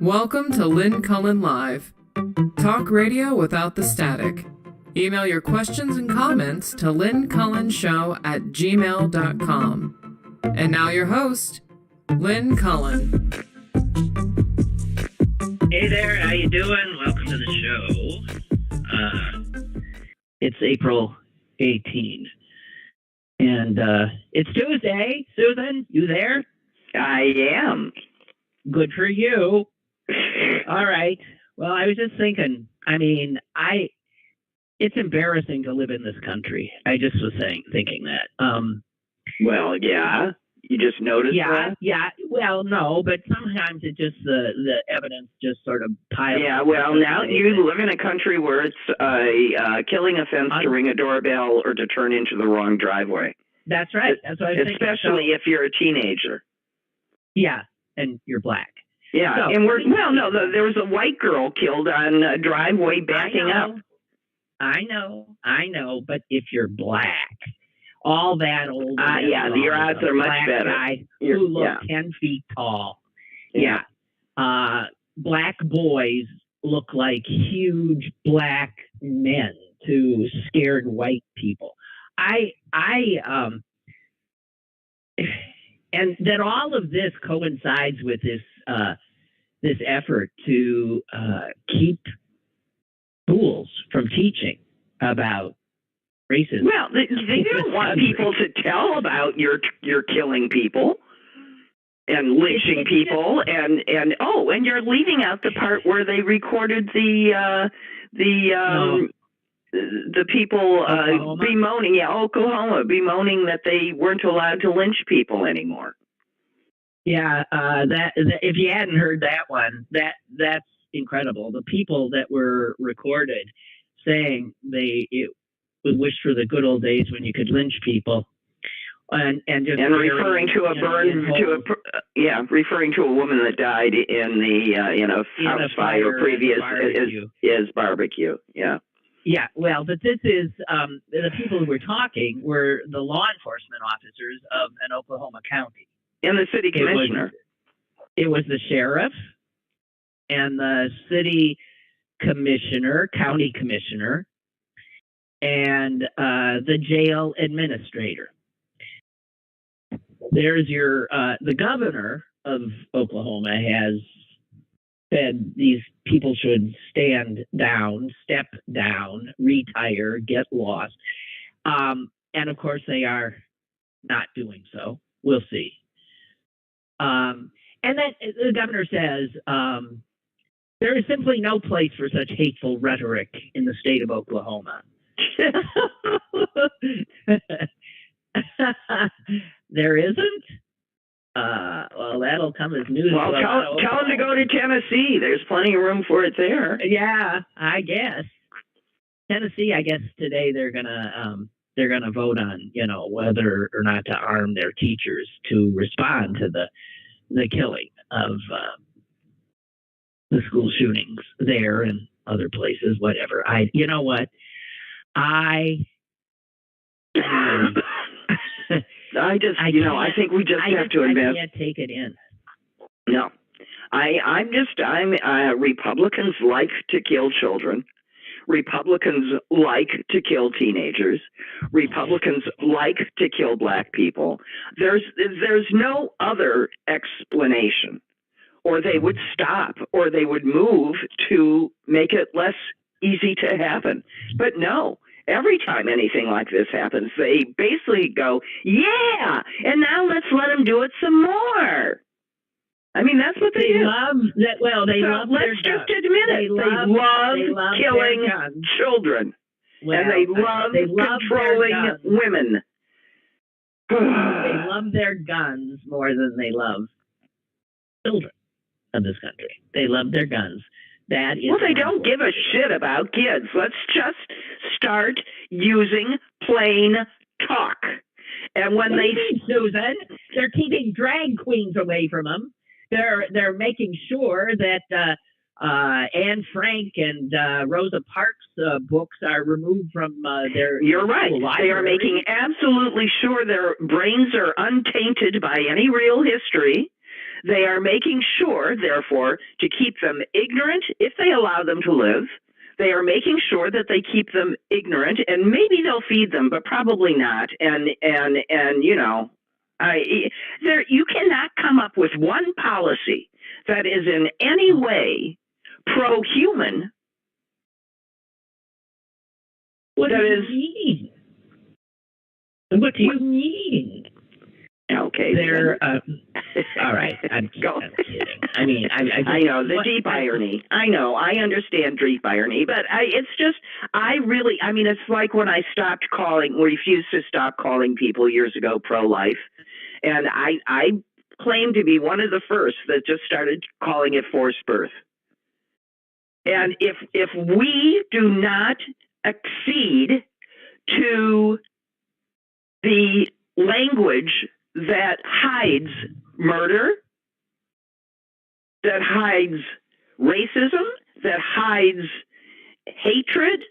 Welcome to Lynn Cullen Live. Talk radio without the static. Email your questions and comments to lynncullenshow@gmail.com. And now your host, Lynn Cullen. Hey there, how you doing? Welcome to the show. It's April 18th, and it's Tuesday. Susan, you there? I am. Good for you. All right. Well, I was just thinking, it's embarrassing to live in this country. I just was thinking that. Well, yeah. You just noticed that? Yeah. Well, no, but sometimes it just, the evidence just sort of piles. Yeah, well, now you live in a country where it's a killing offense to ring a doorbell or to turn into the wrong driveway. That's right. That's what I was thinking. Especially if you're a teenager. Yeah, and you're black. Yeah, so, and there was a white girl killed on a driveway backing up. I know, but if you're black, all that old your odds are much better. Guy who looked 10 feet tall. Yeah. Black boys look like huge black men to scared white people. And that all of this coincides with this effort to keep schools from teaching about racism. Well, they don't want people to tell about your killing people and lynching people, and you're leaving out the part where they recorded the people Oklahoma bemoaning that they weren't allowed to lynch people anymore. Yeah, that if you hadn't heard that one, that's incredible. The people that were recorded saying it would wish for the good old days when you could lynch people, and referring to referring to a woman that died in the house fire previous is barbecue. Yeah. Yeah, well, but this is the people who were talking were the law enforcement officers of an Oklahoma county. And the city commissioner. It was the sheriff and the city commissioner, county commissioner, and the jail administrator. There's the governor of Oklahoma has said these people should stand down, step down, retire, get lost. And of course they are not doing so. We'll see. And then the governor says, there is simply no place for such hateful rhetoric in the state of Oklahoma. There isn't? Well, that'll come as news. Well, tell them to go to Tennessee. There's plenty of room for it there. Yeah, I guess. Tennessee, I guess today they're gonna vote on, whether or not to arm their teachers to respond to the killing of the school shootings there and other places, whatever. You know what? I think we just have to admit. I can't take it in. No. Republicans like to kill children. Republicans like to kill teenagers. Republicans like to kill black people. There's no other explanation. Or they would stop, or they would move to make it less easy to happen. But no. Every time anything like this happens, they basically go, yeah, and now let's let them do it some more. I mean, that's what they do. Love that. Well, let's just admit it. They love killing children, and they love controlling women. They love their guns more than they love children of this country. They love their guns. They don't give a shit about kids. Let's just start using plain talk. And when Susan, they're keeping drag queens away from them. They're making sure that Anne Frank and Rosa Parks books are removed from their. You're right. They are making absolutely sure their brains are untainted by any real history. They are making sure, therefore, to keep them ignorant if they allow them to live. They are making sure that they keep them ignorant, and maybe they'll feed them, but probably not. And you know, you cannot come up with one policy that is in any way pro-human. What do you mean? What do you mean? Okay. They're all right. I'm kidding. I mean, I know the deep irony. I know. I understand deep irony, but it's just, I mean, it's like when I refused to stop calling people years ago pro-life. And I claim to be one of the first that just started calling it forced birth. And if we do not accede to the language that hides murder, that hides racism, that hides hatred,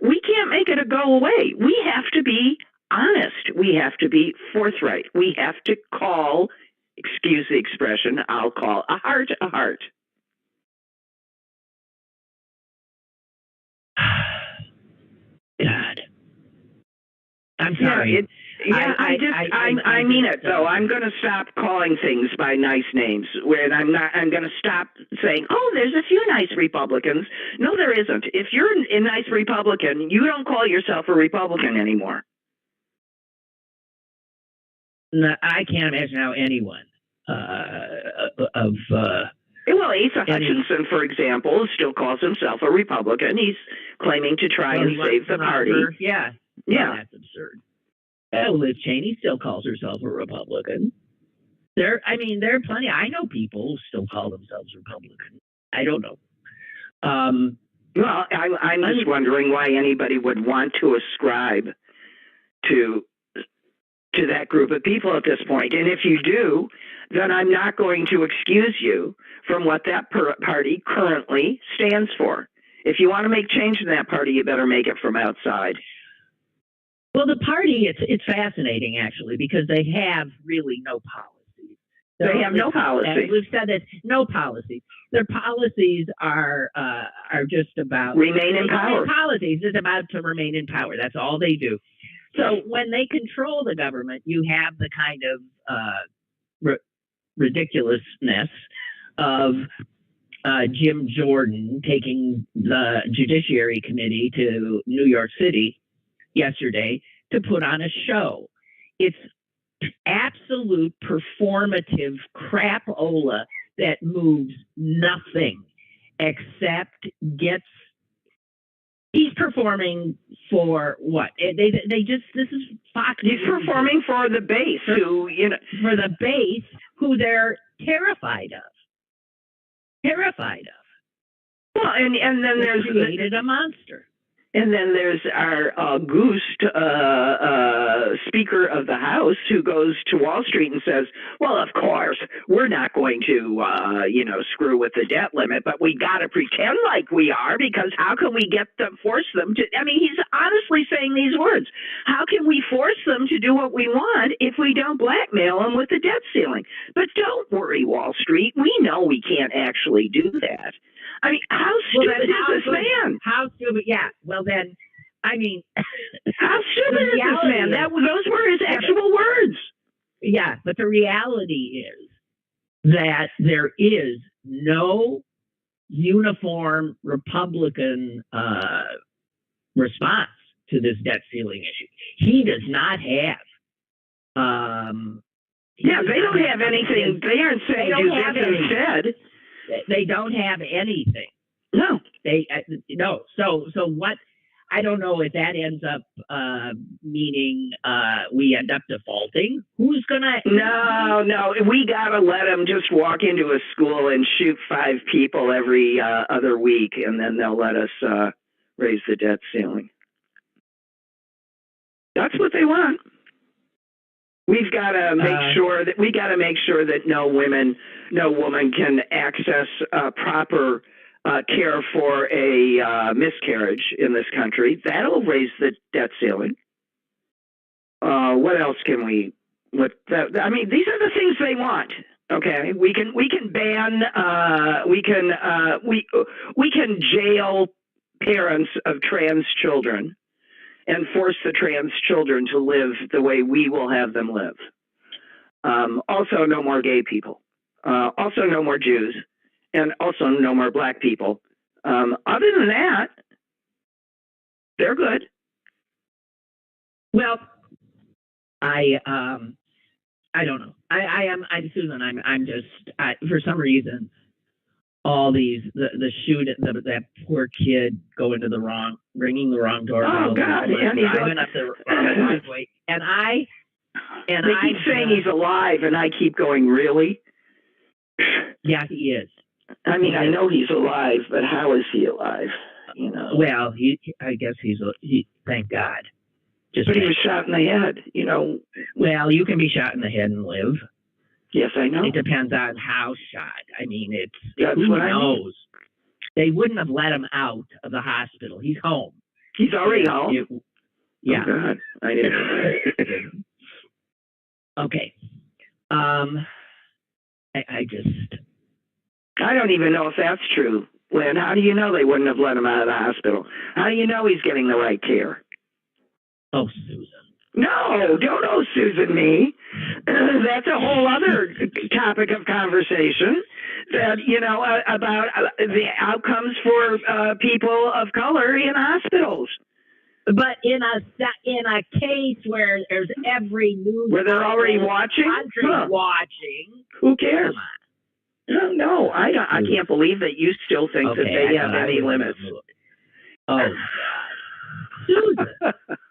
we can't make it go away. We have to be honest. We have to be forthright. We have to call, excuse the expression, I'll call a heart a heart. God. I'm sorry. I mean it though. I'm going to stop calling things by nice names. I'm going to stop saying, "Oh, there's a few nice Republicans." No, there isn't. If you're a nice Republican, you don't call yourself a Republican anymore. No, I can't imagine how anyone well, Asa Hutchinson, for example, still calls himself a Republican. He's claiming to try and save the party. Yeah. Yeah, that's absurd. Liz Cheney still calls herself a Republican. There are plenty. I know people who still call themselves Republican. I don't know. Well, I'm just wondering why anybody would want to ascribe to that group of people at this point. And if you do, then I'm not going to excuse you from what that party currently stands for. If you want to make change in that party, you better make it from outside. Well, the party, it's fascinating, actually, because they have really no policies. They have no policies. We've said that, no policies. Their policies are just about remain in power. Policies is about to remain in power. That's all they do. So when they control the government, you have the kind of ridiculousness of Jim Jordan taking the Judiciary Committee to New York City yesterday to put on a show. It's absolute performative crapola that moves nothing except he's performing for what? This is Fox. He's performing for the base for the base who they're terrified of. Well, and then there's created a monster. And then there's our August Speaker of the House who goes to Wall Street and says, well, of course, we're not going to, screw with the debt limit, but we got to pretend like we are, because how can we force them to, he's honestly saying these words. How can we force them to do what we want if we don't blackmail them with the debt ceiling? But don't worry, Wall Street. We know we can't actually do that. How stupid is this man? How stupid? Yeah. Well, then, how stupid is this man? Those were his actual words. Yeah, but the reality is that there is no uniform Republican response to this debt ceiling issue. He does not have. They don't have anything. They aren't saying do this instead. They don't have anything. No. No. So what? I don't know if that ends up meaning we end up defaulting. Who's gonna? No. We gotta let them just walk into a school and shoot 5 people every other week, and then they'll let us raise the debt ceiling. That's what they want. We've got to make sure that no woman can access proper care for a miscarriage in this country. That'll raise the debt ceiling. What else can we? These are the things they want. Okay, we can ban we can jail parents of trans children and force the trans children to live the way we will have them live. Also, no more gay people. Also, no more Jews, and also no more black people. Other than that, they're good. Well, I don't know. I'm Susan. I'm just for some reason all these the shoot that poor kid bringing the wrong doorbell. Oh God! And he's driving up the wrong driveway, and they keep saying he's alive, and I keep going, really? Yeah, he is. I mean, I know he's alive, but how is he alive? You know. Well, I guess he. Thank God. But he was shot in the head, you know. Well, you can be shot in the head and live. Yes, I know. It depends on how shot. I mean, That's who what knows? I mean. They wouldn't have let him out of the hospital. He's home. He's already home? Yeah. Oh, God. I didn't. Okay. I don't even know if that's true, Lynn. How do you know they wouldn't have let him out of the hospital? How do you know he's getting the right care? Oh, Susan. No, don't Susan me. That's a whole other topic of conversation. That about the outcomes for people of color in hospitals. But in a case where there's every news where they're already watching, watching, who cares? No, I don't. I can't believe that you still think that they have any limits. Oh, God. Susan,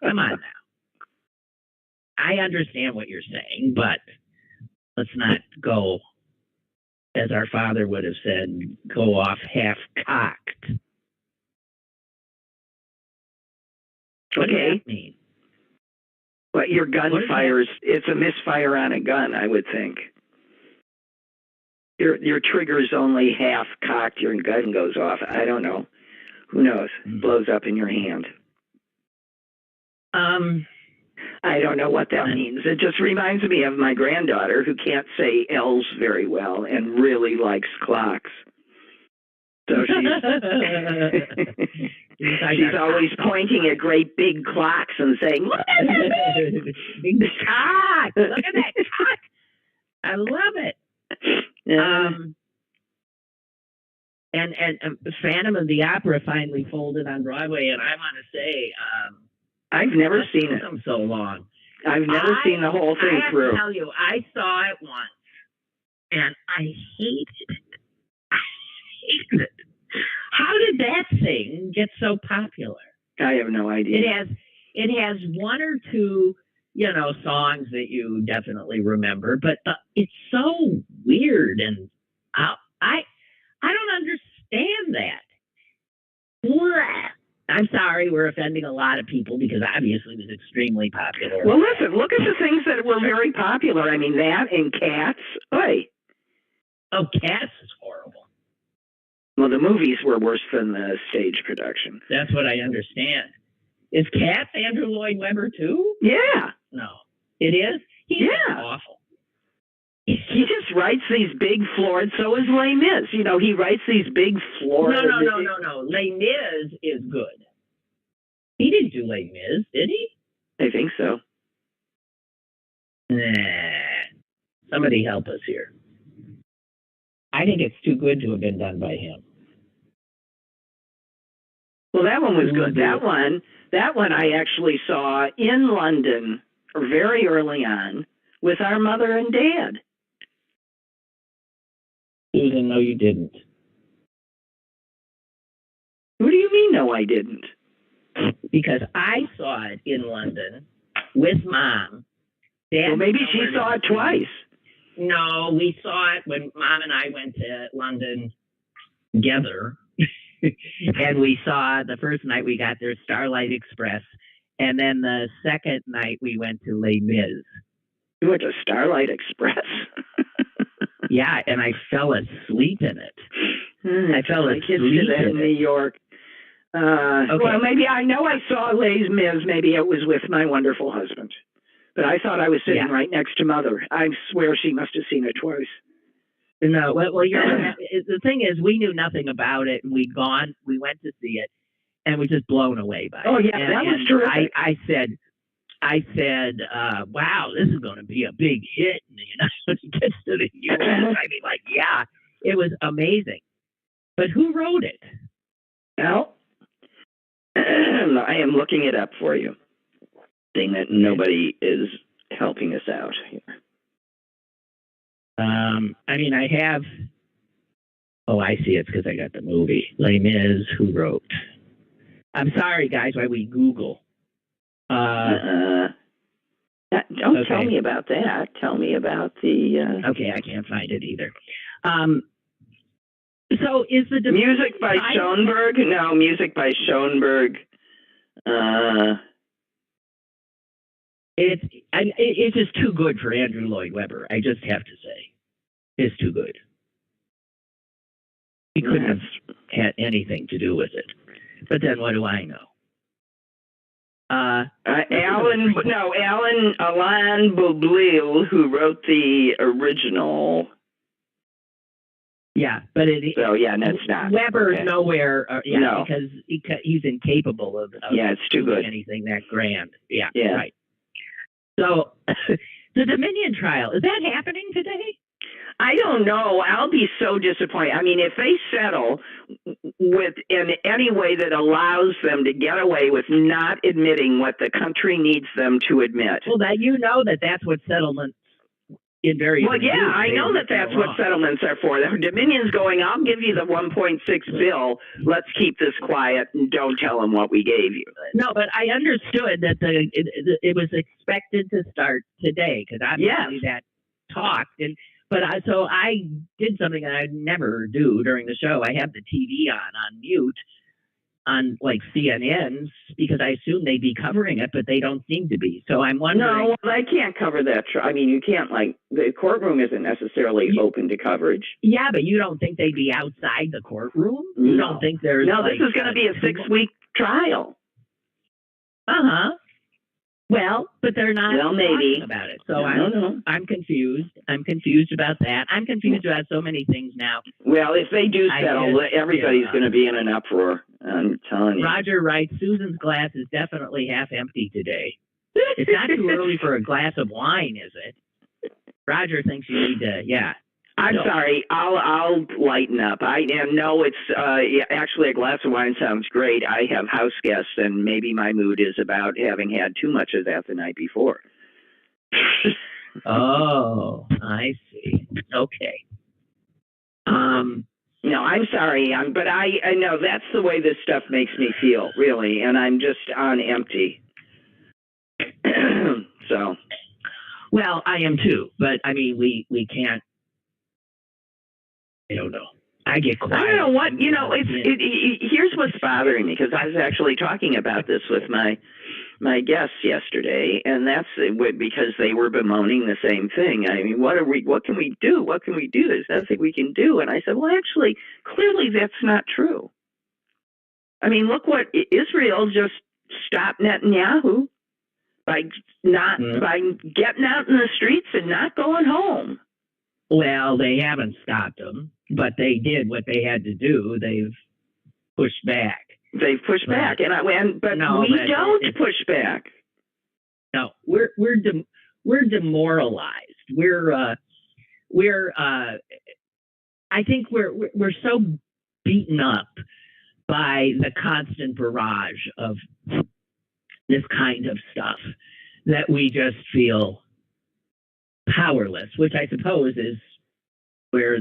come on now. I understand what you're saying, but let's not go, as our father would have said, go off half-cocked. What does that mean? But your gun fires, it's a misfire on a gun, I would think. Your trigger's only half-cocked, your gun goes off. I don't know. Who knows? Blows up in your hand. I don't know what that means. It just reminds me of my granddaughter who can't say L's very well and really likes clocks. So she's always pointing at great big clocks and saying, "Look at that big clock! Look at that clock! I love it." And Phantom of the Opera finally folded on Broadway, and I want to say, I've never seen it. So long. I've never seen the whole thing through. I tell you, I saw it once, and I hated it. How did that thing get so popular? I have no idea. It has one or two, songs that you definitely remember, but it's so weird, and I don't understand that. I'm sorry, we're offending a lot of people because obviously it was extremely popular. Well, listen, look at the things that were very popular. I mean, that and Cats. Oy. Oh, Cats is horrible. Well, the movies were worse than the stage production. That's what I understand. Is Cats Andrew Lloyd Webber too? Yeah. No. It is? He's awful. He just writes these big florid, so is Les Mis. He writes these big florid... No. Les Mis is good. He didn't do Les Mis, did he? I think so. Nah. Somebody help us here. I think it's too good to have been done by him. Well, that one was good. That one I actually saw in London very early on with our mother and dad. Susan, no, you didn't. What do you mean, no, I didn't? Because I saw it in London with Mom. Well, maybe she saw it twice. No, we saw it when Mom and I went to London together. And we saw the first night we got there Starlight Express. And then the second night we went to Les Mis. You went to Starlight Express? Yeah, and I fell asleep in it. I fell asleep in New York. Okay. Well, maybe I know I saw Les Mis. Maybe it was with my wonderful husband. But I thought I was sitting right next to Mother. I swear she must have seen it twice. No, well, the thing is, we knew nothing about it, and we went to see it, and we're just blown away by it. Oh yeah, and, that was terrific. I said, wow, this is going to be a big hit in the United States to the U.S. I mean, like, yeah, it was amazing. But who wrote it? Well, I am looking it up for you. Thing that nobody is helping us out here. I mean, I have. Oh, I see. It's because I got the movie. Les Mis, who wrote? I'm sorry, guys, why we Google. Don't tell me about that. Tell me about the. Okay, I can't find it either. So is the music by Schoenberg? No, music by Schoenberg. It's just too good for Andrew Lloyd Webber. I just have to say, it's too good. He couldn't have had anything to do with it. But then, what do I know? Alain Boublil, who wrote the original. Yeah, but that's not Webber's okay. Nowhere. No. Because he's incapable of it's too good. Anything that grand. Yeah, right. So, the Dominion trial, is that happening today? I don't know. I'll be so disappointed. I mean, if they settle in any way that allows them to get away with not admitting what the country needs them to admit. Well, that's what settlements in various. Well, yeah, I know that's what settlements are for. The Dominion's going, I'll give you the 1.6 bill. Let's keep this quiet and don't tell them what we gave you. No, but I understood that it was expected to start today because obviously that talked But I did something that I never do during the show. I have the TV on mute on like CNN because I assume they'd be covering it, but they don't seem to be. So I'm wondering. No, they can't cover that. I mean, you can't the courtroom isn't necessarily open to coverage. Yeah, but you don't think they'd be outside the courtroom? You don't think there's this is going to be a 6-week trial. Well, but they're not talking about it. So I don't know. I'm confused. I'm confused about that. I'm confused about so many things now. Well, if they do settle, everybody's going to be in an uproar. I'm telling you. Roger writes, Susan's glass is definitely half empty today. It's not too early for a glass of wine, is it? Roger thinks you need to, I'm sorry. I'll lighten up. I know it's actually a glass of wine sounds great. I have house guests, and maybe my mood is about having had too much of that the night before. Oh, I see. Okay. No, I'm sorry, but I know that's the way this stuff makes me feel, really, and I'm just on empty. So. Well, I am too, but I mean, we can't. I don't know. I get quiet. I don't know what, here's what's bothering me, because I was actually talking about this with my guests yesterday, and that's because they were bemoaning the same thing. I mean, what can we do? What can we do? There's nothing we can do. And I said, well, actually, clearly that's not true. I mean, look what Israel just stopped Netanyahu by getting out in the streets and not going home. Well, they haven't stopped them, but they did what they had to do. They've pushed back. They've pushed back, we don't push back. No, we're demoralized. I think we're so beaten up by the constant barrage of this kind of stuff that we just feel powerless, which I suppose is where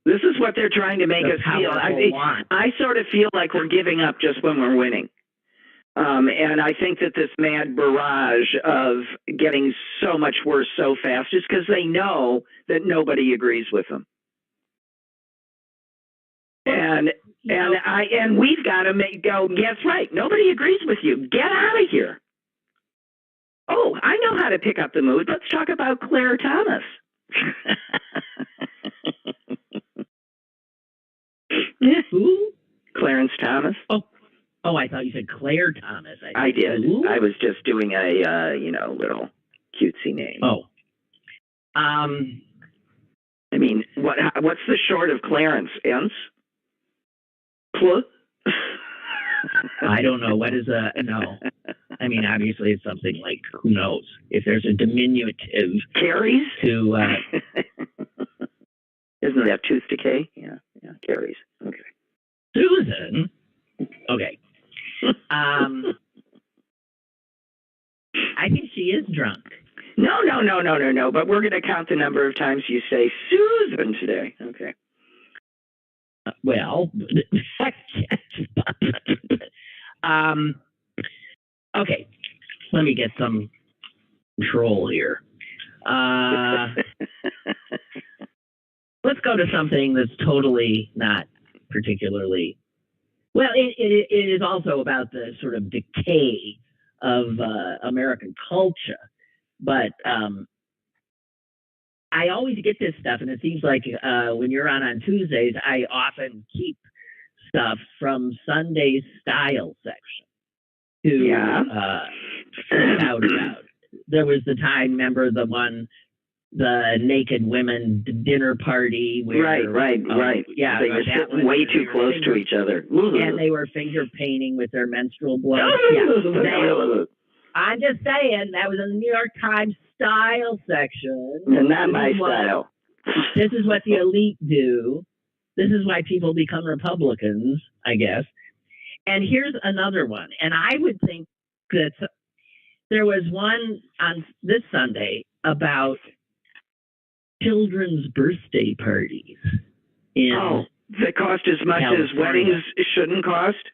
this is what they're trying to make us feel. I sort of feel like we're giving up just when we're winning. And I think that this mad barrage of getting so much worse so fast is because they know that nobody agrees with them. And we've got to go, that's right, nobody agrees with you. Get out of here. Oh, I know how to pick up the mood. Let's talk about Claire Thomas. Who? Clarence Thomas. Oh, I thought you said Claire Thomas. I did. Who? I was just doing a little cutesy name. Oh. I mean, what's the short of Clarence? Ence? Pl? I don't know. What is no? I mean, obviously it's something like, who knows? If there's a diminutive Caries? to... Isn't that tooth decay? Yeah, caries. Okay. Susan? Okay. I think she is drunk. No. But we're going to count the number of times you say Susan today. Okay. Well, okay. Let me get some control here. Let's go to something that's totally not particularly... Well, it is also about the sort of decay of American culture. But I always get this stuff, and it seems like when you're on Tuesdays, I often keep stuff from Sunday's style section to freak out about. There was the time, remember the naked women dinner party where right. Yeah, they were sitting way too close to each other, and they were finger painting with their menstrual blood. I'm just saying that was in the New York Times style section. Not my style. This is what the elite do. This is why people become Republicans, I guess. And here's another one. And I would think that there was one on this Sunday about children's birthday parties. They cost as much California. as weddings shouldn't cost?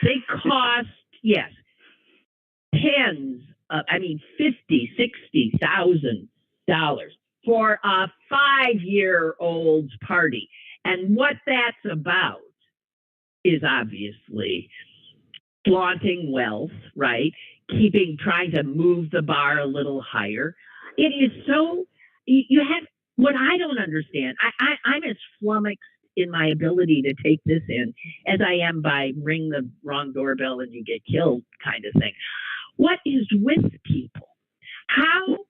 They cost, yes, tens of, $50,000-$60,000 for a 5-year-old's party. And what that's about is obviously flaunting wealth, right? Trying to move the bar a little higher. It is so, you have, what I don't understand, I'm as flummoxed in my ability to take this in as I am by ring the wrong doorbell and you get killed kind of thing. What is with people? How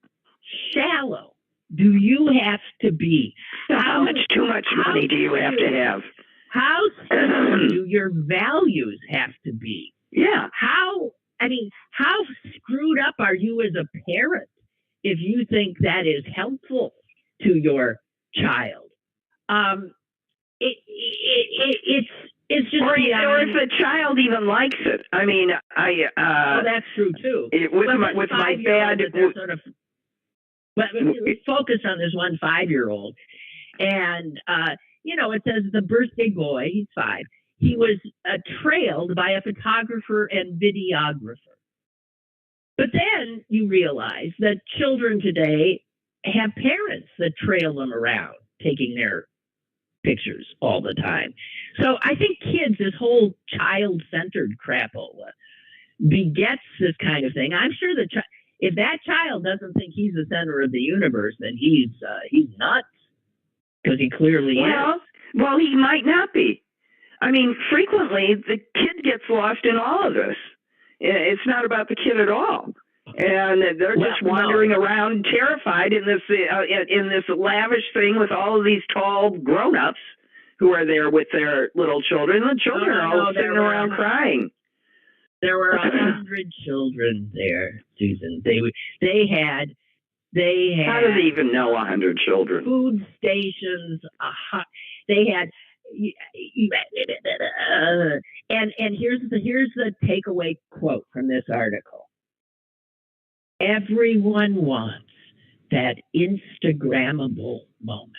shallow do you have to be? How much too much money do you have to have? How similar do your values have to be? Yeah. How screwed up are you as a parent if you think that is helpful to your child? It's just, or if the child even likes it. I mean, that's true too. With my bad, but focus on this one 5-year-old, and it says the birthday boy, he's 5. He was trailed by a photographer and videographer. But then you realize that children today have parents that trail them around, taking their pictures all the time. So I think kids, this whole child-centered crapola begets this kind of thing. I'm sure if that child doesn't think he's the center of the universe, then he's nuts, because he clearly is. Well, he might not be. I mean, frequently the kid gets lost in all of this. It's not about the kid at all. And they're just wandering around terrified in this lavish thing with all of these tall grown-ups who are there with their little children. The children are all sitting around crying. There were 100 children there, Susan. They had. How do they even know 100 children? Food stations. They had. And here's the takeaway quote from this article. Everyone wants that Instagrammable moment.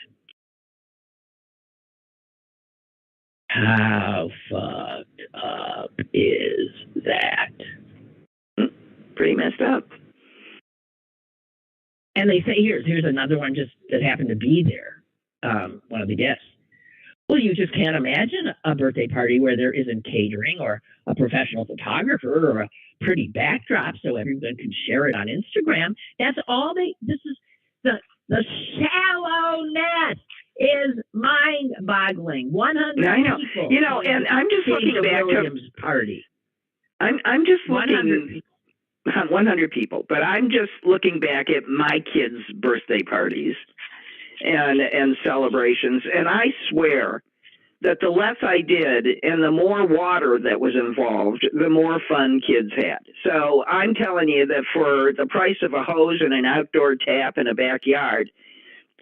How fucked up is that? Pretty messed up. And they say, here's another one just that happened to be there, one of the guests. Well, you just can't imagine a birthday party where there isn't catering or a professional photographer or a pretty backdrop so everyone can share it on Instagram. That's all this is, the shallowness is mind-boggling. 100 people. And I'm just looking back Williams party. I'm just looking 100 people, but I'm just looking back at my kids' birthday parties. and celebrations. And I swear that the less I did and the more water that was involved, the more fun kids had. So I'm telling you that for the price of a hose and an outdoor tap in a backyard,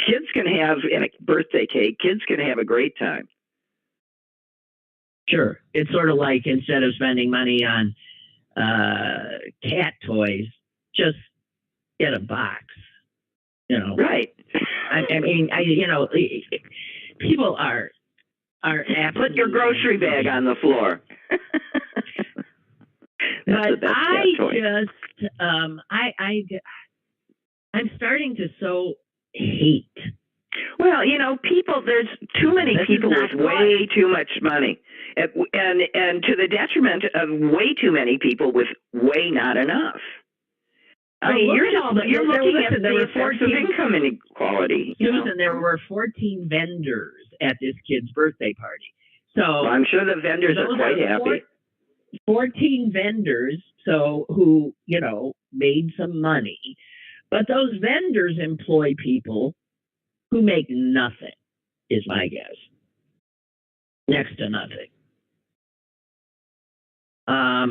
kids can have, and a birthday cake, kids can have a great time. Sure. It's sort of like instead of spending money on cat toys, just get a box. Right. I mean, people are put your grocery bag on the floor. But I'm starting to so hate. Well, people. There's too many people with way too much money, and to the detriment of way too many people with way not enough. I mean, you're looking at the effects of income inequality. Susan, there were 14 vendors at this kid's birthday party. So I'm sure the vendors are quite happy. 14 vendors, who made some money, but those vendors employ people who make nothing, is my guess. Next to nothing.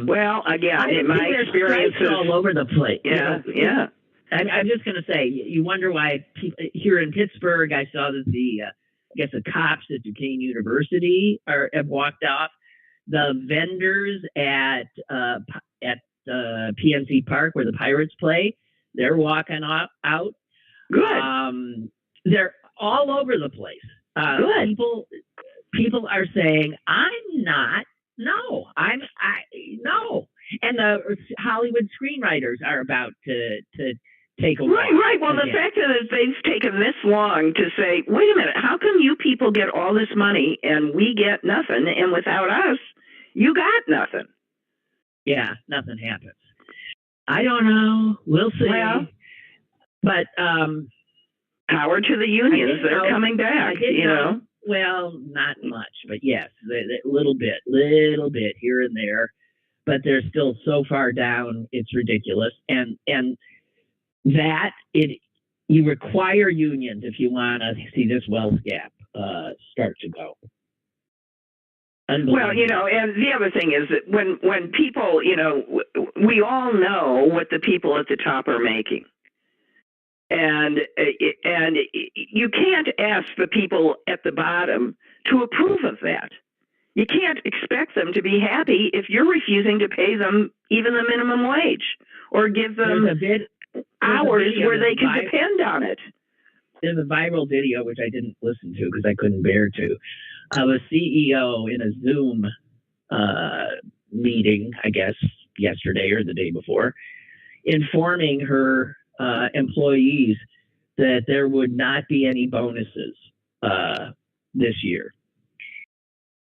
Well, again, in my experiences, all over the place. Yeah, yeah. I'm just going to say, you wonder why people, here in Pittsburgh, I saw that the cops at Duquesne University have walked off. The vendors at PNC Park, where the Pirates play, they're walking out. Good. They're all over the place. Good. People are saying, I'm not. No, no. And the Hollywood screenwriters are about to take a walk. Right. Well, the fact that they've taken this long to say, wait a minute, how come you people get all this money and we get nothing, and without us, you got nothing? Yeah, nothing happens. I don't know. We'll see. Well, but power to the unions. They're coming back, Well, not much, but yes, a little bit here and there, but they're still so far down, it's ridiculous. And that you require unions if you want to see this wealth gap start to go. Well, and the other thing is that when people, we all know what the people at the top are making. And you can't ask the people at the bottom to approve of that. You can't expect them to be happy if you're refusing to pay them even the minimum wage or give them hours where they can depend on it. There's a viral video, which I didn't listen to because I couldn't bear to, of a CEO in a Zoom meeting, I guess, yesterday or the day before, informing her employees that there would not be any bonuses this year,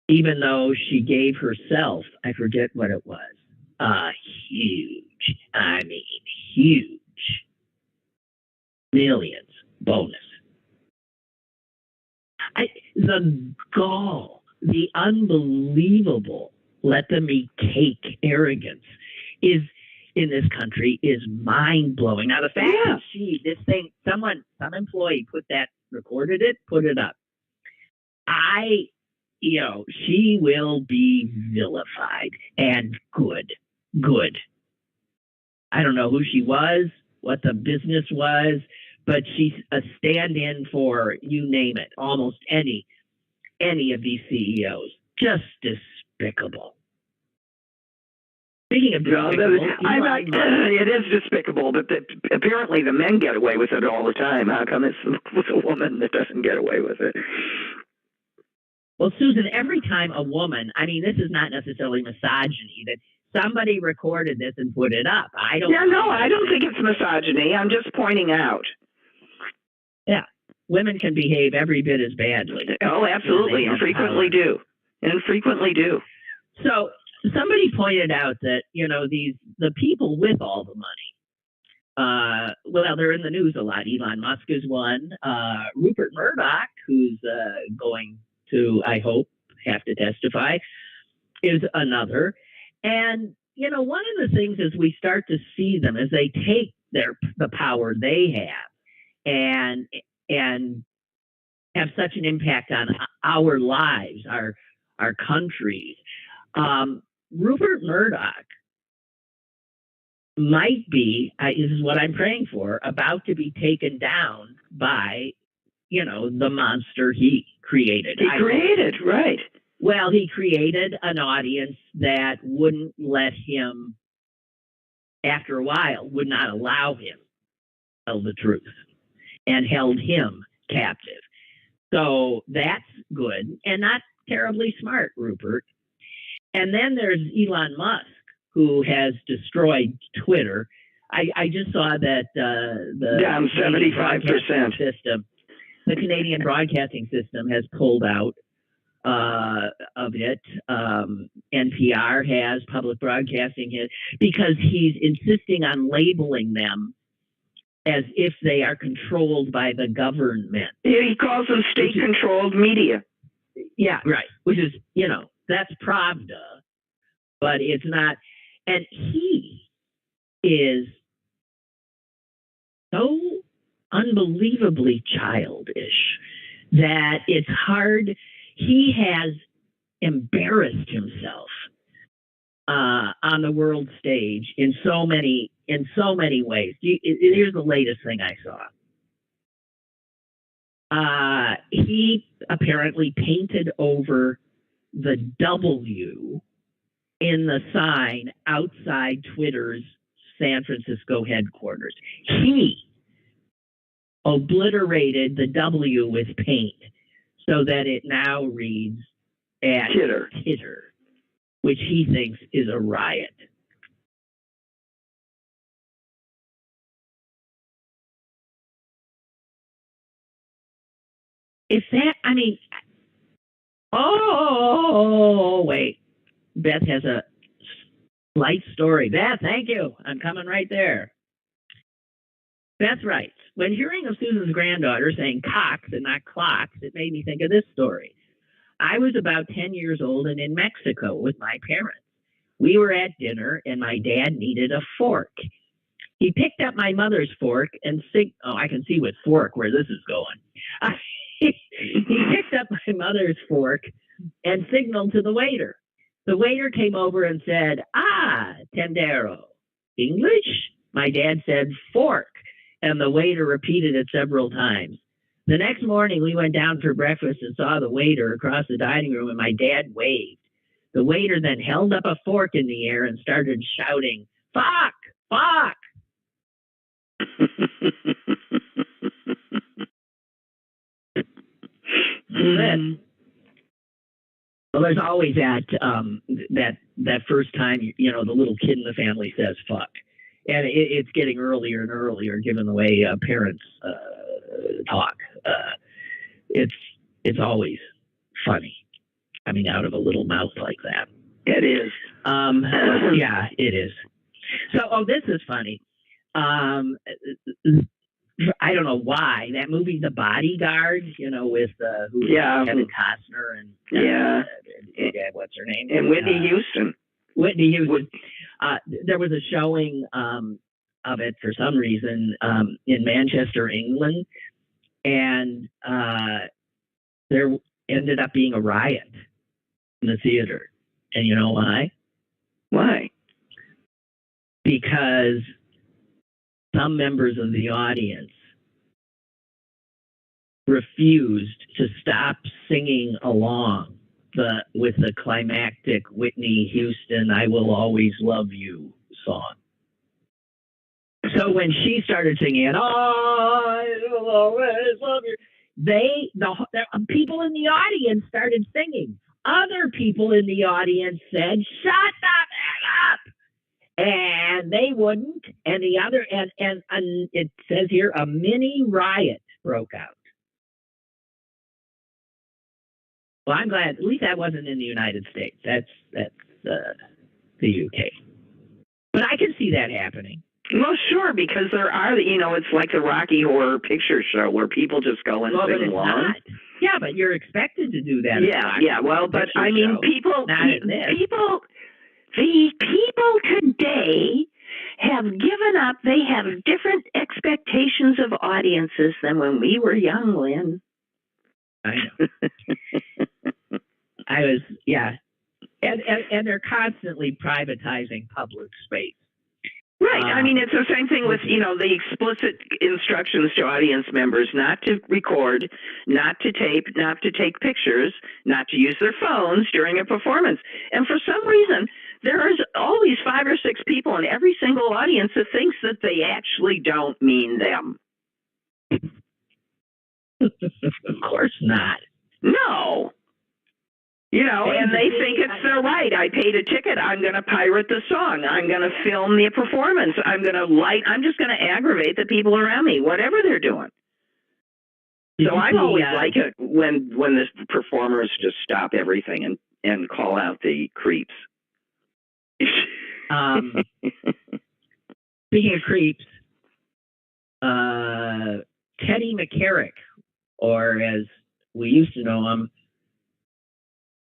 even though she gave herself, I forget what it was, huge millions bonus. The gall, the unbelievable let them eat cake arrogance is in this country is mind blowing. Now the fact that some employee recorded it, put it up. She will be vilified, and good. I don't know who she was, what the business was, but she's a stand-in for, you name it, almost any of these CEOs. Just despicable. Speaking of despicable, it is despicable, but apparently the men get away with it all the time. How come it's a woman that doesn't get away with it? Well, Susan, every time a woman, this is not necessarily misogyny, that somebody recorded this and put it up. I don't think it's misogyny. I'm just pointing out. Yeah. Women can behave every bit as badly. Oh, absolutely. And frequently do. So somebody pointed out that, the people with all the money, they're in the news a lot. Elon Musk is one. Rupert Murdoch, who's going to, I hope, have to testify, is another. And, one of the things is we start to see them as they take the power they have and have such an impact on our lives, our countries. Rupert Murdoch might be, this is what I'm praying for, about to be taken down by, the monster he created. Right. Well, he created an audience that wouldn't let him, after a while, would not allow him to tell the truth and held him captive. So that's good and not terribly smart, Rupert. And then there's Elon Musk, who has destroyed Twitter. I just saw that the down 75% system, the Canadian broadcasting system, has pulled out of it. NPR has, public broadcasting has, because he's insisting on labeling them as if they are controlled by the government. He calls them state-controlled media. Yeah, right. Which is, that's Pravda, but it's not. And he is so unbelievably childish that it's hard. He has embarrassed himself on the world stage in so many ways. Here's the latest thing I saw. He apparently painted over the W in the sign outside Twitter's San Francisco headquarters. He obliterated the W with paint so that it now reads at Titter, which he thinks is a riot. If that, wait. Beth has a slight story. Beth, thank you. I'm coming right there. Beth writes, when hearing of Susan's granddaughter saying cocks and not clocks, it made me think of this story. I was about 10 years old and in Mexico with my parents. We were at dinner and my dad needed a fork. He picked up my mother's fork and I can see with fork where this is going. He picked up my mother's fork and signaled to the waiter. The waiter came over and said, tendero. English? My dad said, fork. And the waiter repeated it several times. The next morning, we went down for breakfast and saw the waiter across the dining room, and my dad waved. The waiter then held up a fork in the air and started shouting, fuck, fuck. Well, there's always that first time, the little kid in the family says fuck. And it's getting earlier and earlier, given the way parents talk. It's always funny coming out of a little mouth like that. It is. Yeah, it is. So, this is funny. I don't know why that movie, The Bodyguard, with Kevin Costner and what's her name, and Whitney Houston. There was a showing of it for some reason in Manchester, England, and there ended up being a riot in the theater. And you know why? Why? Because some members of the audience refused to stop singing along with the climactic Whitney Houston "I Will Always Love You" song. So when she started singing it, "I will always love you," the people in the audience started singing. Other people in the audience said, "Shut the hell up!" And they wouldn't. And the other, and it says here, a mini riot broke out. Well, I'm glad. At least that wasn't in the United States. That's the UK. But I can see that happening. Well, sure, because there are, it's like the Rocky Horror Picture Show where people just go and sing along. Yeah, but you're expected to do that. Yeah. Well, but I mean, people. The people today have given up. They have different expectations of audiences than when we were young, Lynn. I know. I was, yeah. And they're constantly privatizing public space. Right. I mean, it's the same thing with, the explicit instructions to audience members not to record, not to tape, not to take pictures, not to use their phones during a performance. And for some reason, there's always 5 or 6 people in every single audience that thinks that they actually don't mean them. Of course not. No. And they think it's their right. I paid a ticket. I'm going to pirate the song. I'm going to film the performance. I'm just going to aggravate the people around me, whatever they're doing. So I always like it when the performers just stop everything and call out the creeps. Speaking of creeps, Teddy McCarrick, or as we used to know him,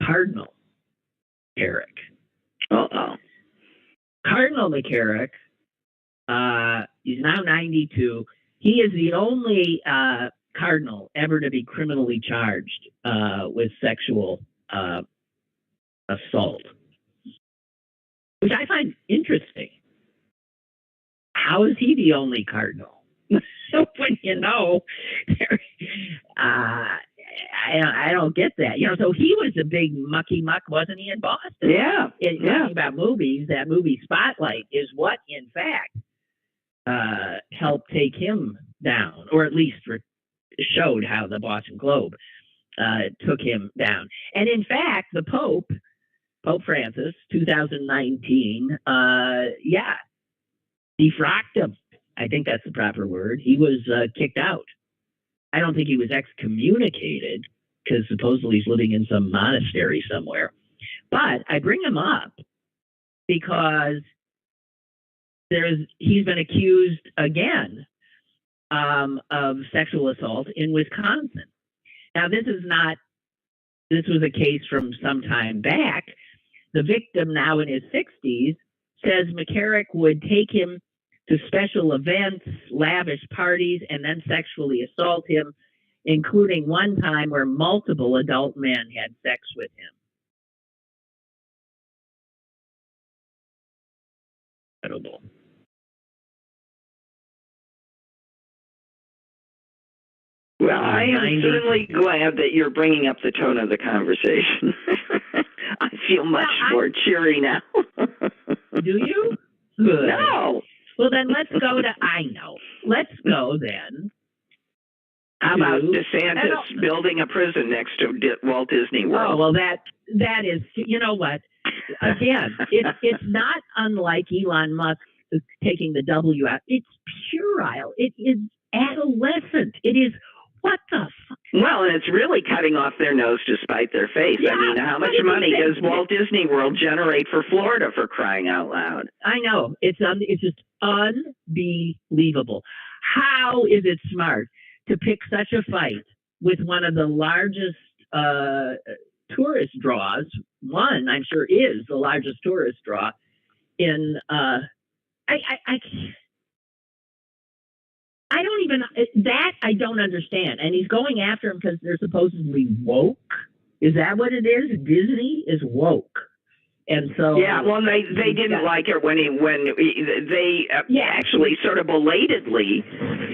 Cardinal McCarrick. Cardinal McCarrick, he's now 92. He is the only cardinal ever to be criminally charged with sexual assault, which I find interesting. How is he the only cardinal? When I don't get that. So he was a big mucky muck, wasn't he, in Boston? Yeah. Talking about movies, that movie Spotlight is what, in fact, helped take him down, or at least showed how the Boston Globe took him down. And in fact, the Pope Francis, 2019, defrocked him. I think that's the proper word. He was kicked out. I don't think he was excommunicated, because supposedly he's living in some monastery somewhere. But I bring him up because he's been accused again of sexual assault in Wisconsin. Now, this was a case from some time back. The victim, now in his 60s, says McCarrick would take him to special events, lavish parties, and then sexually assault him, including one time where multiple adult men had sex with him. Incredible. Well, I am certainly glad that you're bringing up the tone of the conversation. I feel much more cheery now. Do you? Good. No. Well, then let's go to, let's go then. How about DeSantis building a prison next to Walt Disney World? Oh, well, that is, you know what? Again, it's not unlike Elon Musk taking the W out. It's puerile. It is adolescent. It is, what the fuck? Well, and it's really cutting off their nose to spite their face. Yeah, I mean, how much money does Walt Disney World generate for Florida, for crying out loud? I know. It's just unbelievable. How is it smart to pick such a fight with one of the largest tourist draws? One, I'm sure, is the largest tourist draw in I don't understand. And he's going after him because they're supposedly woke. Is that what it is? Disney is woke. And so, yeah, well, they didn't like it when they actually sort of belatedly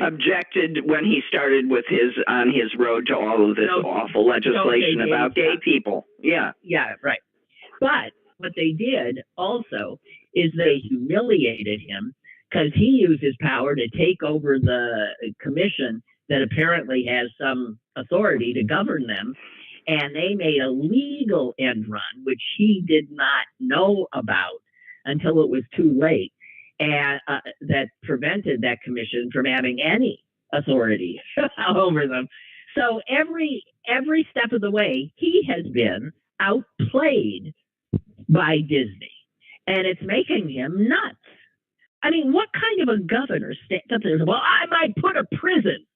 objected when he started with on his road to all of this awful legislation about gay people. Yeah, right. But what they did also is they humiliated him, because he used his power to take over the commission that apparently has some authority to govern them. And they made a legal end run, which he did not know about until it was too late, and that prevented that commission from having any authority over them. So every step of the way, he has been outplayed by Disney, and it's making him nuts. I mean, what kind of a governor stands up there and says, well, I might put a prison?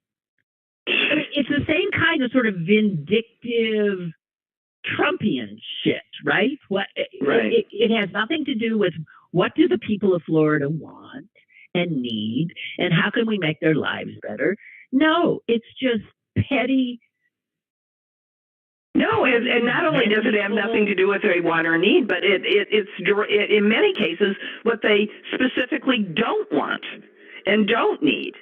I mean, it's the same kind of sort of vindictive Trumpian shit, right? Right. It has nothing to do with what do the people of Florida want and need, and how can we make their lives better? No, it's just petty No, and not only does it have nothing to do with what they want or need, but it's in many cases what they specifically don't want and don't need.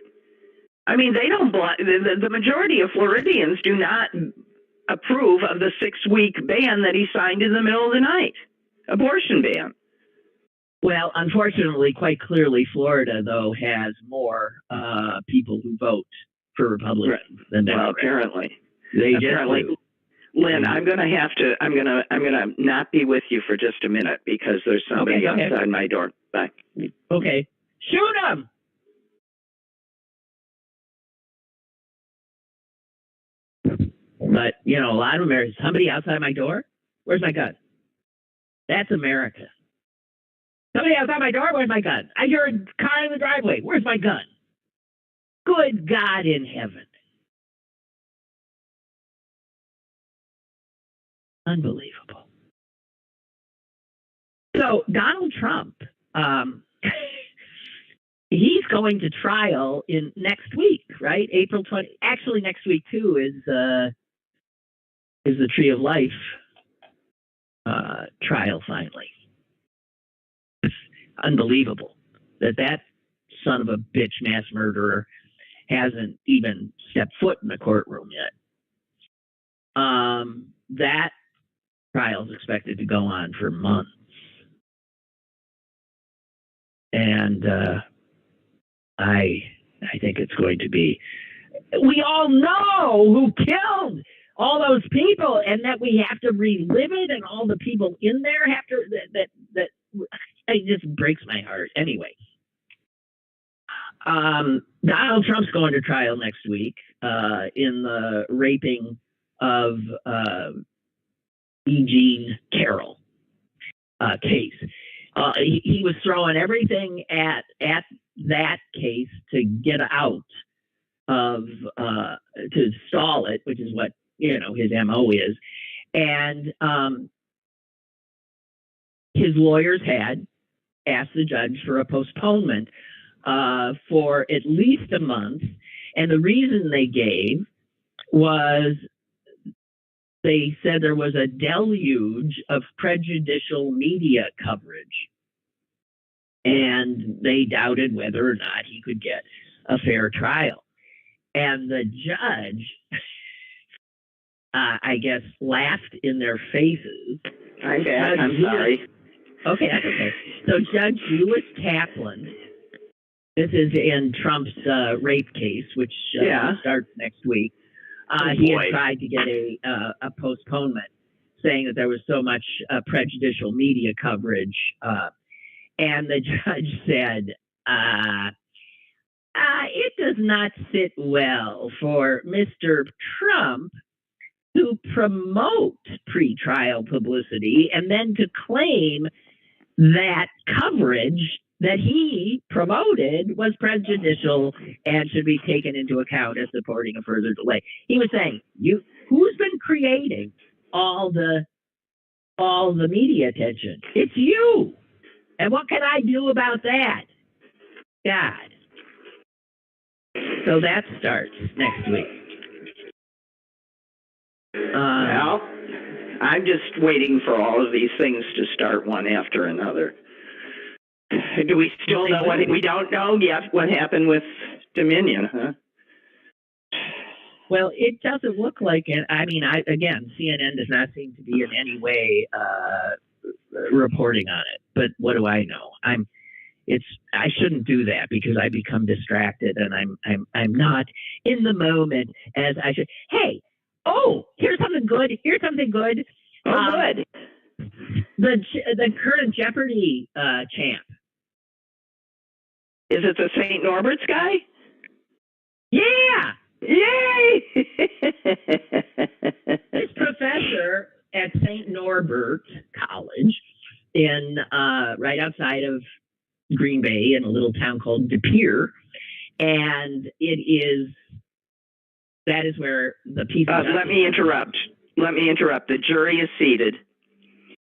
I mean, they don't. The majority of Floridians do not approve of the 6-week ban that he signed in the middle of the night, abortion ban. Well, unfortunately, quite clearly, Florida though has more people who vote for Republicans than Democrats. Well, apparently, they apparently. just do. Lynn, I'm gonna not be with you for just a minute because there's somebody outside my door. Bye. Okay, shoot him. But you know, a lot of Americans. Somebody outside my door. Where's my gun? That's America. Somebody outside my door. Where's my gun? I hear a car in the driveway. Where's my gun? Good God in heaven! Unbelievable. So Donald Trump, he's going to trial in next week, right? April 20. Actually, next week too is the Tree of Life trial. Finally, it's unbelievable that son of a bitch mass murderer hasn't even stepped foot in the courtroom yet. That trial is expected to go on for months. And I think it's going to be. We all know who killed all those people, and that we have to relive it, and all the people in there have to. That it just breaks my heart. Anyway, Donald Trump's going to trial next week in the raping of E. Jean Carroll case. He was throwing everything at that case to get out of to stall it, which is what his MO is, and his lawyers had asked the judge for a postponement for at least a month, and the reason they gave was they said there was a deluge of prejudicial media coverage, and they doubted whether or not he could get a fair trial. And the judge, I guess, laughed in their faces. I'm sorry. Okay, that's okay. So Judge Lewis Kaplan, this is in Trump's rape case, which starts next week. He had tried to get a postponement, saying that there was so much prejudicial media coverage. And the judge said, it does not sit well for Mr. Trump to promote pretrial publicity and then to claim that coverage that he promoted was prejudicial and should be taken into account as supporting a further delay. He was saying, who's been creating all the media attention? It's you. And what can I do about that? God. So that starts next week. Well, I'm just waiting for all of these things to start one after another. Do we still know what we don't know yet? What happened with Dominion? Huh? Well, it doesn't look like it. I mean, again, CNN does not seem to be in any way reporting on it. But what do I know? I shouldn't do that because I become distracted and I'm not in the moment as I should. Hey, here's something good. Good. Good. The current Jeopardy champ. Is it the St. Norbert's guy? Yeah. Yay! This professor at St. Norbert College in right outside of Green Bay in a little town called De Pere, and that is where the piece. Let me interrupt. The jury is seated.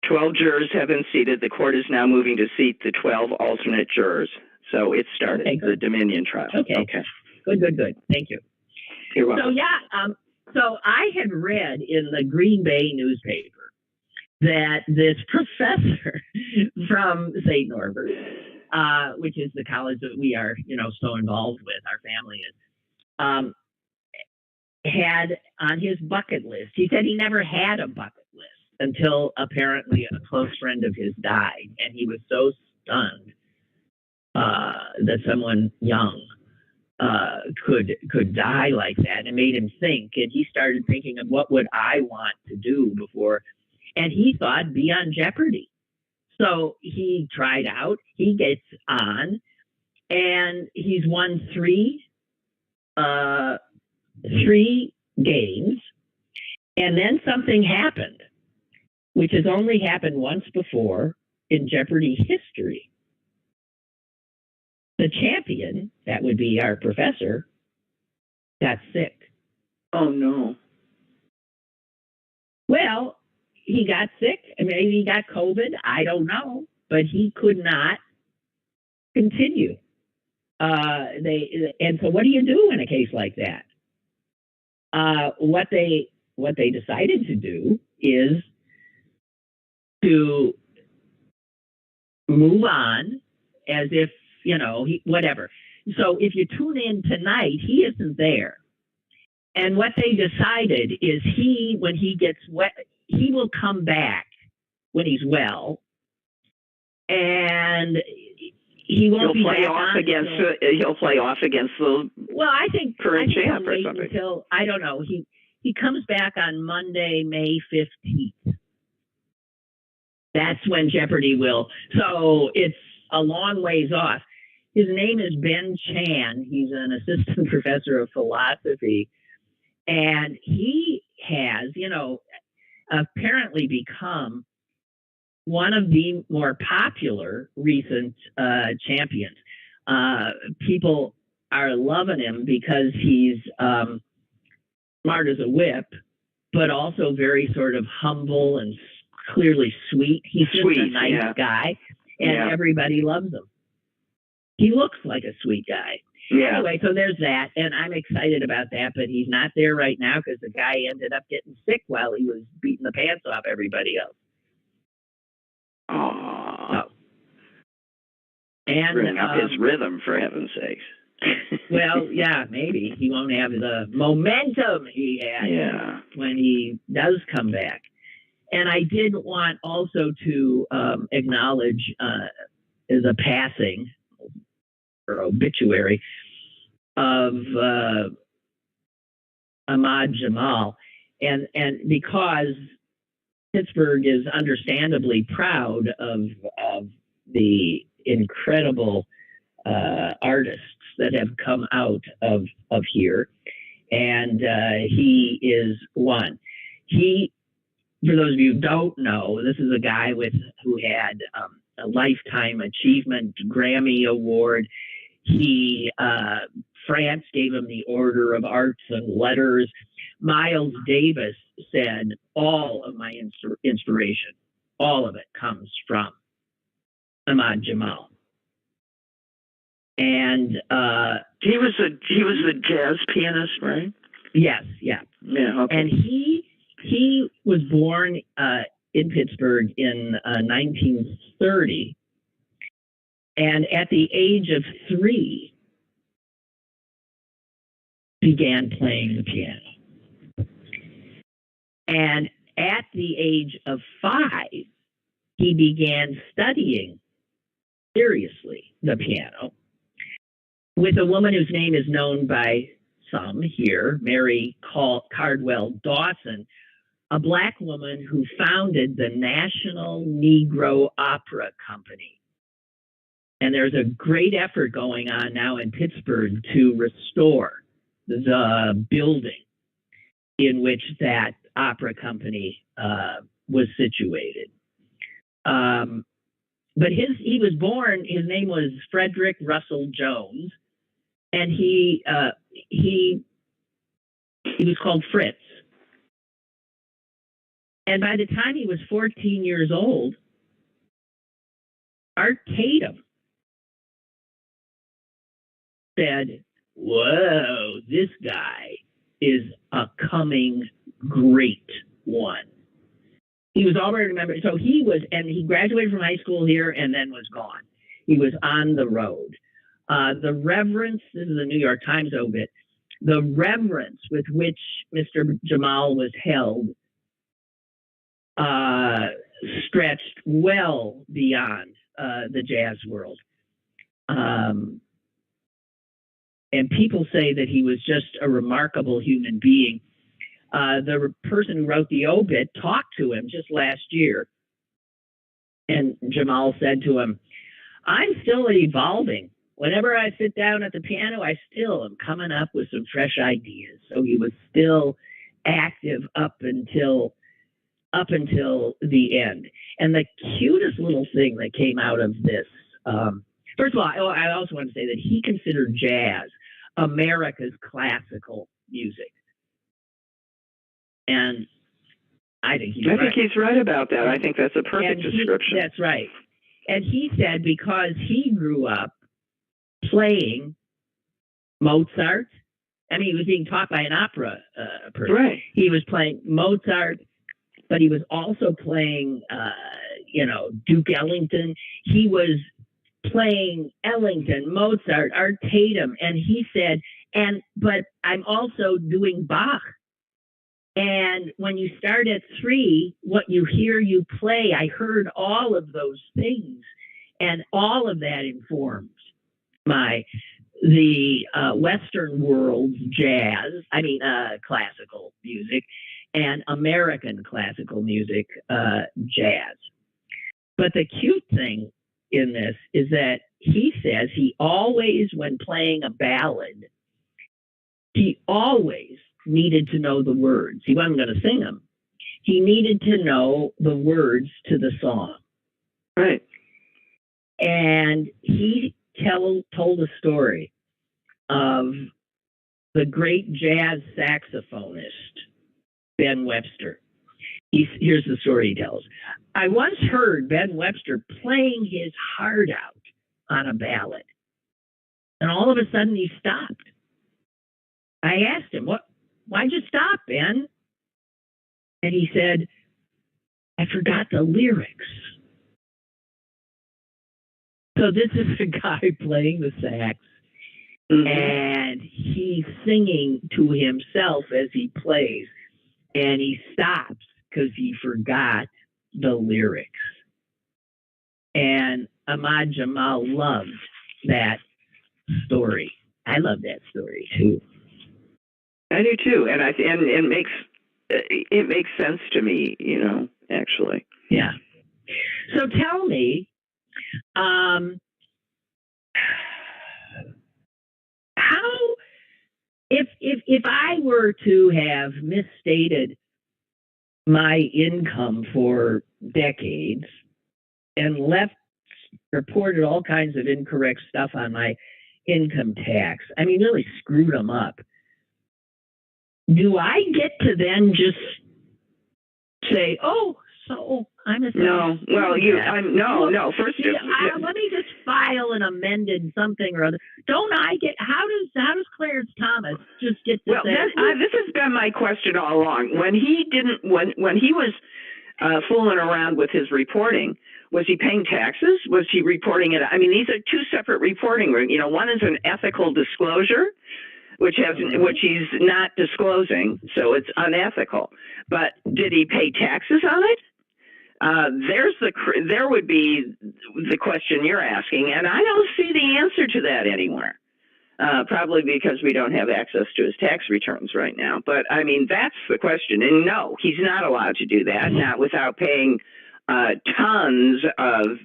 12 jurors have been seated. The court is now moving to seat the 12 alternate jurors. So it started, the Dominion trial. Okay. Good. Thank you. You're welcome. So So I had read in the Green Bay newspaper that this professor from St. Norbert, which is the college that we are, so involved with, our family is, had on his bucket list. He said he never had a bucket list until apparently a close friend of his died, and he was so stunned that someone young could die like that. It made him think, and he started thinking of what would I want to do before, and he thought be on Jeopardy. So he tried out. He gets on, and he's won three games, and then something happened, which has only happened once before in Jeopardy history. The champion, that would be our professor, got sick. Oh, no. Well, he got sick. Maybe he got COVID. I don't know. But he could not continue. And so what do you do in a case like that? What they decided to do is to move on as if, whatever. So if you tune in tonight, he isn't there. And what they decided is when he gets wet, he will come back when he's well, and he won't be play back off on against. He'll play off against the I think current champ or something. Until, I don't know. He comes back on Monday, May 15th. That's when Jeopardy will. So it's a long ways off. His name is Ben Chan. He's an assistant professor of philosophy. And he has, apparently become one of the more popular recent champions. People are loving him because he's smart as a whip, but also very sort of humble and clearly sweet. He's just a nice guy, and everybody loves him. He looks like a sweet guy. Yeah. Anyway, so there's that, and I'm excited about that, but he's not there right now because the guy ended up getting sick while he was beating the pants off everybody else. Oh. And bring up his rhythm, for heaven's sakes. Well, yeah, maybe he won't have the momentum he had when he does come back. And I did want also to acknowledge the passing or obituary of Ahmad Jamal, and because Pittsburgh is understandably proud of the incredible artists that have come out of here, and he is one. For those of you who don't know, this is a guy who had a Lifetime Achievement Grammy Award. France gave him the Order of Arts and Letters. Miles Davis said, all of my inspiration, all of it comes from Ahmad Jamal. And he was a jazz pianist, right? Yes, yeah. Yeah, okay. And he was born in Pittsburgh in 1930. And at the age of 3, began playing the piano. And at the age of 5, he began studying seriously the piano with a woman whose name is known by some here, Mary Cardwell Dawson, a Black woman who founded the National Negro Opera Company. And there's a great effort going on now in Pittsburgh to restore the building in which that opera company was situated. But he was born, his name was Frederick Russell Jones, and he was called Fritz. And by the time he was 14 years old, Art Tatum said, whoa, this guy is a coming great one. He was already a member. So he graduated from high school here and then was gone. He was on the road. The reverence, this is a New York Times obit, the reverence with which Mr. Jamal was held stretched well beyond the jazz world. And people say that he was just a remarkable human being. The person who wrote the obit talked to him just last year. And Jamal said to him, "I'm still evolving. Whenever I sit down at the piano, I still am coming up with some fresh ideas." So he was still active up until the end. And the cutest little thing that came out of this, first of all, I also want to say that he considered jazz America's classical music. And I think he's right. I think he's right about that. I think that's a perfect description. That's right. And he said because he grew up playing Mozart, I mean, he was being taught by an opera person. Right. He was playing Mozart, but he was also playing, Duke Ellington. He was playing Ellington, Mozart, Art Tatum, and he said, but I'm also doing Bach. And when you start at 3, what you hear, you play. I heard all of those things, and all of that informs the Western world's jazz, classical music, and American classical music, jazz. But the cute thing in this is that he says he always, when playing a ballad, he always needed to know the words. He wasn't going to sing them. He needed to know the words to the song. Right. And he told a story of the great jazz saxophonist, Ben Webster. Here's the story he tells. "I once heard Ben Webster playing his heart out on a ballad, and all of a sudden he stopped. I asked him, why'd you stop, Ben? And he said, I forgot the lyrics." So this is a guy playing the sax, and he's singing to himself as he plays, and he stops because he forgot the lyrics. And Ahmad Jamal loved that story. I love that story too. I do too, and it makes sense to me, actually. Yeah. So tell me, how, if I were to have misstated my income for decades and reported all kinds of incorrect stuff on my income tax, really screwed them up, do I get to then just say, "Oh, so I'm a..." No. Well, no. First, let me just file an amended something or other. Don't I get? How does Clarence Thomas just get to say? This has been my question all along. When he was fooling around with his reporting, was he paying taxes? Was he reporting it? These are two separate reporting. One is an ethical disclosure, which he's not disclosing, so it's unethical. But did he pay taxes on it? There would be the question you're asking, and I don't see the answer to that anywhere. Probably because we don't have access to his tax returns right now. But that's the question. And no, he's not allowed to do that, not without paying tons of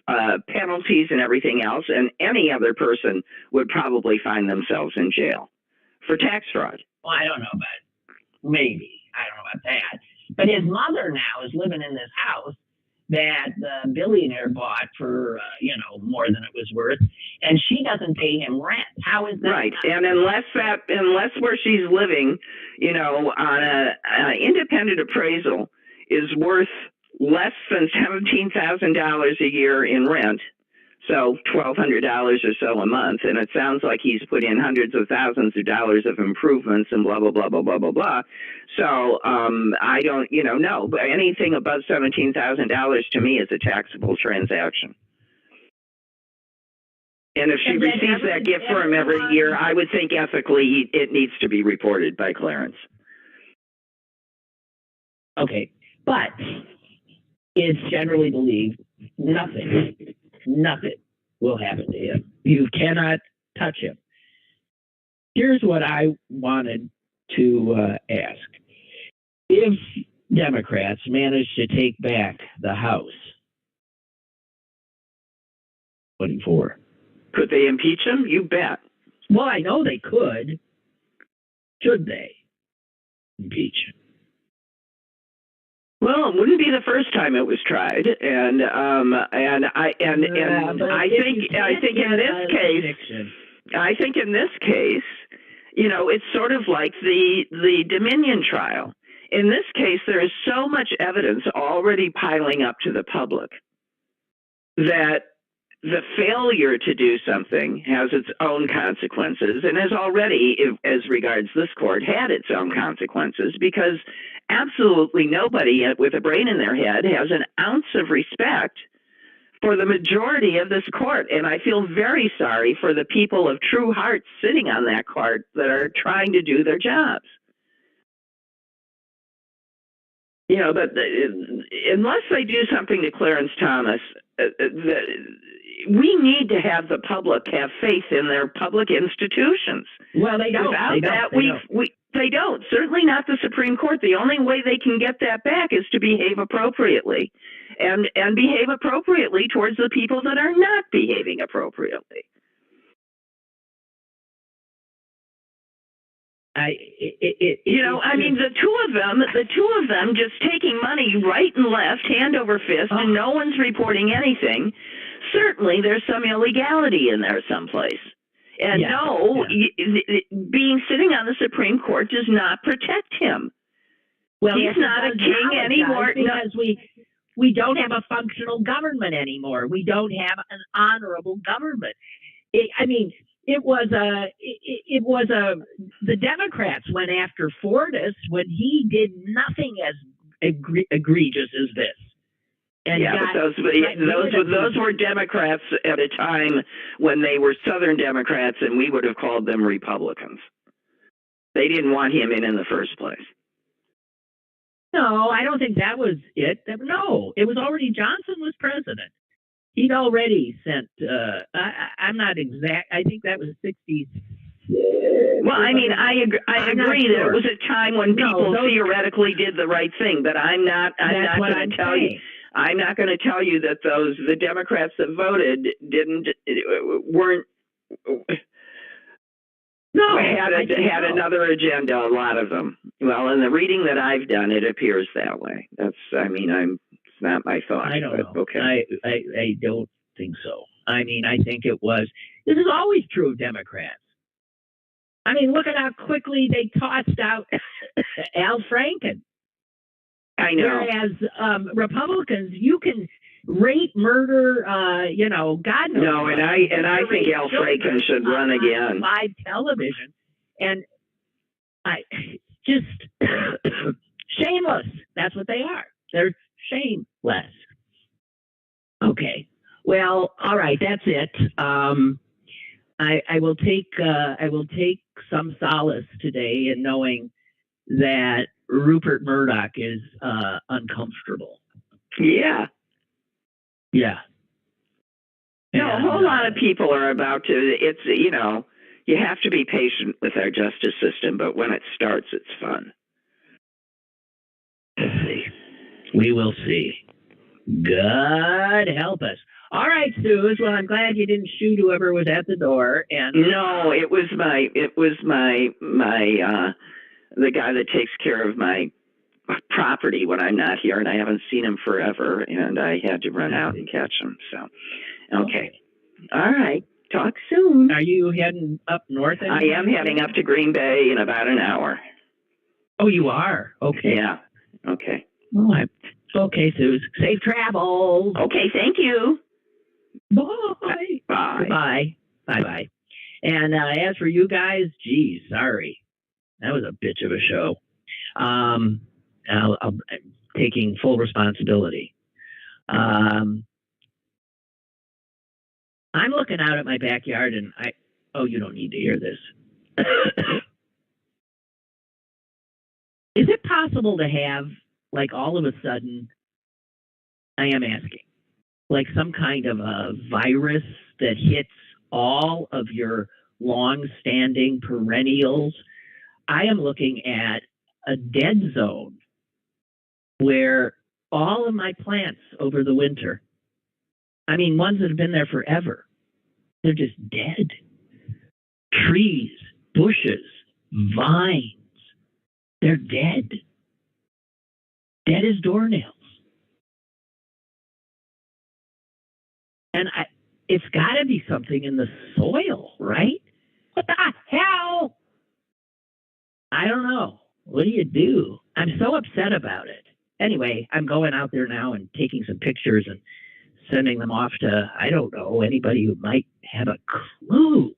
penalties and everything else. And any other person would probably find themselves in jail for tax fraud. Well, I don't know about it. Maybe. I don't know about that. But his mother now is living in this house that the billionaire bought for, more than it was worth, and she doesn't pay him rent. How is that? Right. And unless where she's living, on a independent appraisal is worth less than $17,000 a year in rent. So $1,200 or so a month, and it sounds like he's put in hundreds of thousands of dollars of improvements and blah blah blah blah blah blah blah. So I don't, no, but anything above $17,000 to me is a taxable transaction. And if she receives that gift for him every year, I would think ethically it needs to be reported by Clarence. Okay, but it's generally believed nothing will happen to him. You cannot touch him. Here's what I wanted to ask. If Democrats manage to take back the House, 24. Could they impeach him? You bet. Well, I know they could. Should they impeach him? Well, it wouldn't be the first time it was tried, and I think in this case, it's sort of like the Dominion trial. In this case, there is so much evidence already piling up to the public that the failure to do something has its own consequences, and has already, as regards this court, had its own consequences, because absolutely nobody with a brain in their head has an ounce of respect for the majority of this court. And I feel very sorry for the people of true heart sitting on that court that are trying to do their jobs. But unless they do something to Clarence Thomas, we need to have the public have faith in their public institutions. Well, they don't. They don't. Certainly not the Supreme Court. The only way they can get that back is to behave appropriately, and behave appropriately towards the people that are not behaving appropriately. The two of them just taking money right and left, hand over fist, and no one's reporting anything. Certainly, there's some illegality in there someplace. And being sitting on the Supreme Court does not protect him. Well, he's not a king anymore because we don't have a functional government anymore. We don't have an honorable government. The Democrats went after Fortas when he did nothing as egregious as this. And but those were Democrats at a time when they were Southern Democrats, and we would have called them Republicans. They didn't want him in the first place. No, I don't think that was it. No, it was already Johnson was president. He'd already sent. I'm not exact. I think that was 60s. Well, I agree that it was a time when people theoretically did the right thing, but I'm not going to tell you. I'm not going to tell you that the Democrats that voted weren't. No, had another agenda. A lot of them. Well, in the reading that I've done, it appears that way. It's not my thought. I don't know. Okay. I don't think so. I think it was. This is always true of Democrats. Look at how quickly they tossed out Al Franken. I know. Whereas Republicans, you can rape, murder, God knows. No, and I think Al Franken should run again. Live television, and I just shameless. That's what they are. They're shameless. Okay. Well, all right. That's it. I will take some solace today in knowing that Rupert Murdoch is uncomfortable. Yeah. Yeah. No, a whole lot of people are about to. It's you have to be patient with our justice system, but when it starts, it's fun. We'll see. We will see. God help us. All right, Suze. Well, I'm glad you didn't shoot whoever was at the door. And no, it was my the guy that takes care of my property when I'm not here, and I haven't seen him forever, and I had to run out and catch him. So, okay. All right. Talk soon. Are you heading up north? I am heading up to Green Bay in about an hour. Oh, you are? Okay. Yeah. Okay. Well, okay, Suze. Safe travels. Okay, thank you. Bye. Bye. Bye. Bye. And as for you guys, geez, sorry. That was a bitch of a show. I'm taking full responsibility. I'm looking out at my backyard and you don't need to hear this. Is it possible to have, like, all of a sudden, I am asking, like some kind of a virus that hits all of your long-standing perennials? I am looking at a dead zone where all of my plants over the winter, I mean, ones that have been there forever, they're just dead. Trees, bushes, vines, they're dead. Dead as doornails. And it's got to be something in the soil, right? What the hell? I don't know. What do you do? I'm so upset about it. Anyway, I'm going out there now and taking some pictures and sending them off to, I don't know, anybody who might have a clue.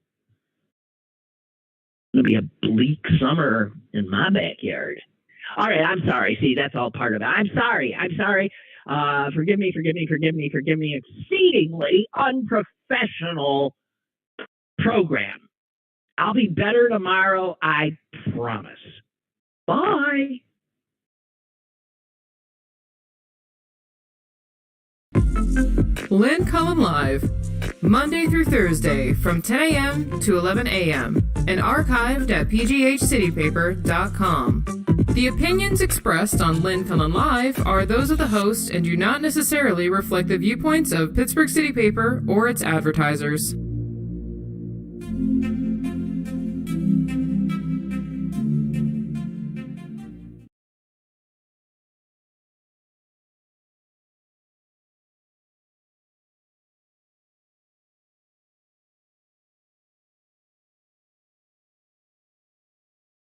It'll be a bleak summer in my backyard. All right, I'm sorry. See, that's all part of it. I'm sorry. Forgive me. Exceedingly unprofessional program. I'll be better tomorrow, I promise. Bye. Lynn Cullen Live, Monday through Thursday from 10 a.m. to 11 a.m. and archived at pghcitypaper.com. The opinions expressed on Lynn Cullen Live are those of the host and do not necessarily reflect the viewpoints of Pittsburgh City Paper or its advertisers.